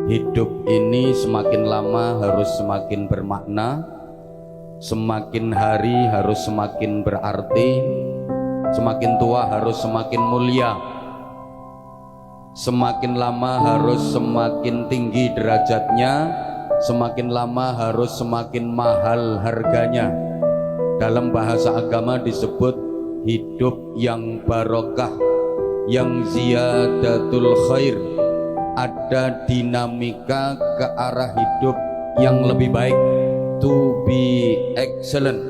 Hidup ini semakin lama harus semakin bermakna, semakin hari harus semakin berarti, semakin tua harus semakin mulia, semakin lama harus semakin tinggi derajatnya, semakin lama harus semakin mahal harganya. Dalam bahasa agama disebut hidup yang barokah, yang ziyadatul khair. Ada dinamika ke arah hidup yang lebih baik, to be excellent.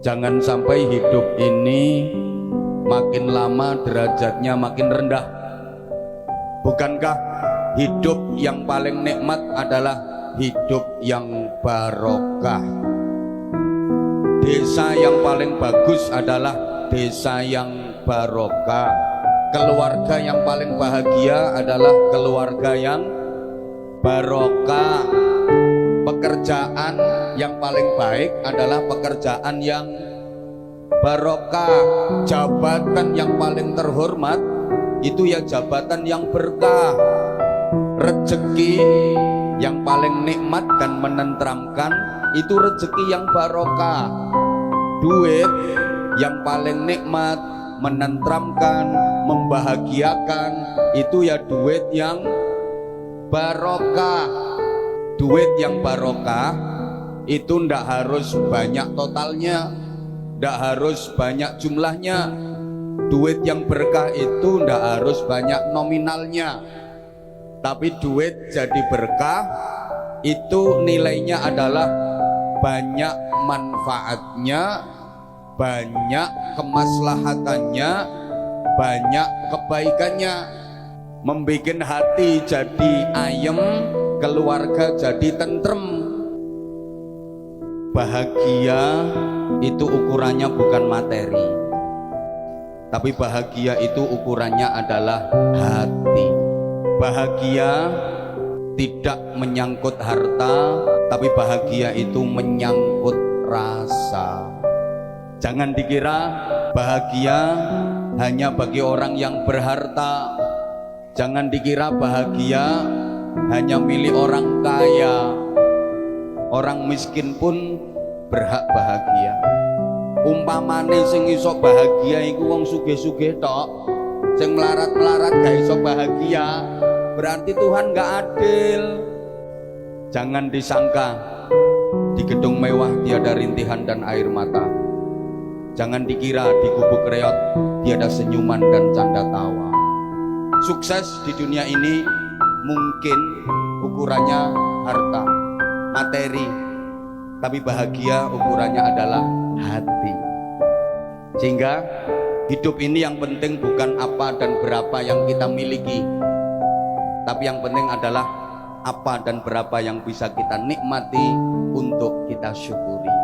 Jangan sampai hidup ini makin lama derajatnya makin rendah. Bukankah hidup yang paling nikmat adalah hidup yang barokah? Desa yang paling bagus adalah desa yang barokah. Keluarga yang paling bahagia adalah keluarga yang barokah. Pekerjaan yang paling baik adalah pekerjaan yang barokah. Jabatan yang paling terhormat itu ya jabatan yang berkah. Rezeki yang paling nikmat dan menenteramkan itu rezeki yang barokah. Duit yang paling nikmat, menenteramkan, membahagiakan itu ya duit yang barokah. Duit yang barokah itu ndak harus banyak totalnya, ndak harus banyak jumlahnya. Duit yang berkah itu ndak harus banyak nominalnya, tapi duit jadi berkah itu nilainya adalah banyak manfaatnya, banyak kemaslahatannya, banyak kebaikannya, membikin hati jadi ayem, keluarga jadi tentrem. Bahagia itu ukurannya bukan materi, tapi bahagia itu ukurannya adalah hati. Bahagia tidak menyangkut harta, tapi bahagia itu menyangkut rasa. Jangan dikira bahagia hanya bagi orang yang berharta. Jangan dikira bahagia hanya milik orang kaya. Orang miskin pun berhak bahagia. Umpamane sing iso bahagia iku wong sugih-sugih tok, sing melarat-melarat gak iso bahagia, berarti Tuhan gak adil. Jangan disangka di gedung mewah tiada rintihan dan air mata. Jangan dikira di gubuk reot tiada senyuman dan canda tawa. Sukses di dunia ini mungkin ukurannya harta, materi, tapi bahagia ukurannya adalah hati. Sehingga hidup ini yang penting bukan apa dan berapa yang kita miliki, tapi yang penting adalah apa dan berapa yang bisa kita nikmati untuk kita syukuri.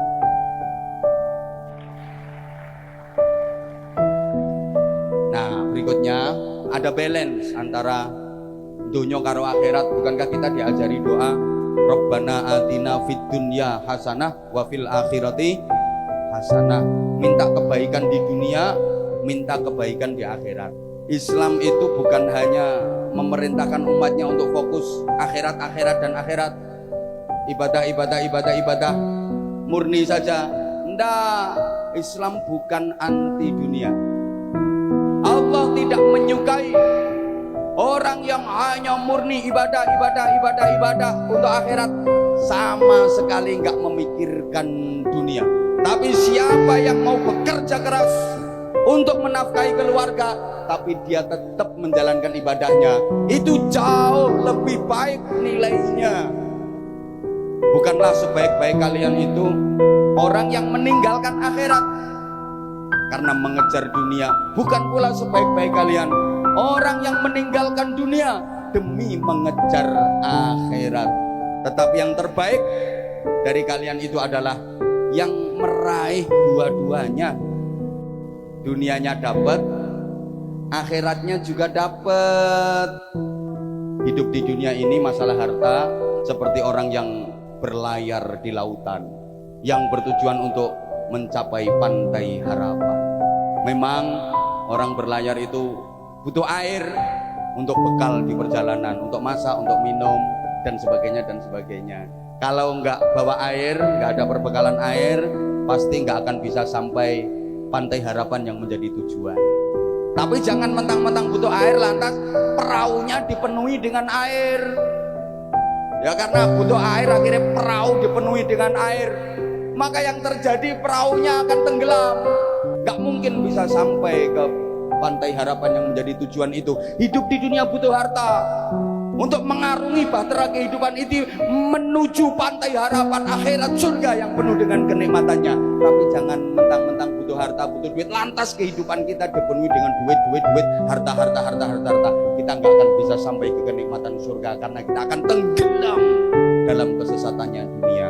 Nah, berikutnya ada balance antara dunia karo akhirat. Bukankah kita diajari doa Rabbana atina fid dunya hasanah wa fil akhirati hasanah? Minta kebaikan di dunia, minta kebaikan di akhirat. Islam itu bukan hanya memerintahkan umatnya untuk fokus akhirat dan akhirat, ibadah murni saja. Ndak, Islam bukan anti dunia. Allah tidak menyukai orang yang hanya murni ibadah untuk akhirat, sama sekali nggak memikirkan dunia. Tapi siapa yang mau bekerja keras untuk menafkahi keluarga, tapi dia tetap menjalankan ibadahnya, itu jauh lebih baik nilainya. Bukanlah sebaik-baik kalian itu orang yang meninggalkan akhirat karena mengejar dunia. Bukan pula sebaik-baik kalian orang yang meninggalkan dunia demi mengejar akhirat. Tetapi yang terbaik dari kalian itu adalah yang meraih dua-duanya. Dunianya dapat, akhiratnya juga dapat. Hidup di dunia ini masalah harta seperti orang yang berlayar di lautan yang bertujuan untuk mencapai pantai harapan. Memang orang berlayar itu butuh air, untuk bekal di perjalanan, untuk masak, untuk minum, dan sebagainya dan sebagainya. Kalau nggak bawa air, nggak ada perbekalan air, pasti nggak akan bisa sampai Pantai Harapan yang menjadi tujuan. Tapi jangan mentang-mentang butuh air lantas perahunya dipenuhi dengan air. Ya karena butuh air akhirnya perahu dipenuhi dengan air, maka yang terjadi perahunya akan tenggelam. Gak mungkin bisa sampai ke Pantai Harapan yang menjadi tujuan itu. Hidup di dunia butuh harta untuk mengarungi bahtera kehidupan itu menuju Pantai Harapan akhirat surga yang penuh dengan kenikmatannya. Tapi jangan mentang-mentang butuh harta, butuh duit, lantas kehidupan kita dipenuhi dengan duit, harta. Kita nggak akan bisa sampai ke kenikmatan surga karena kita akan tenggelam dalam kesesatannya dunia.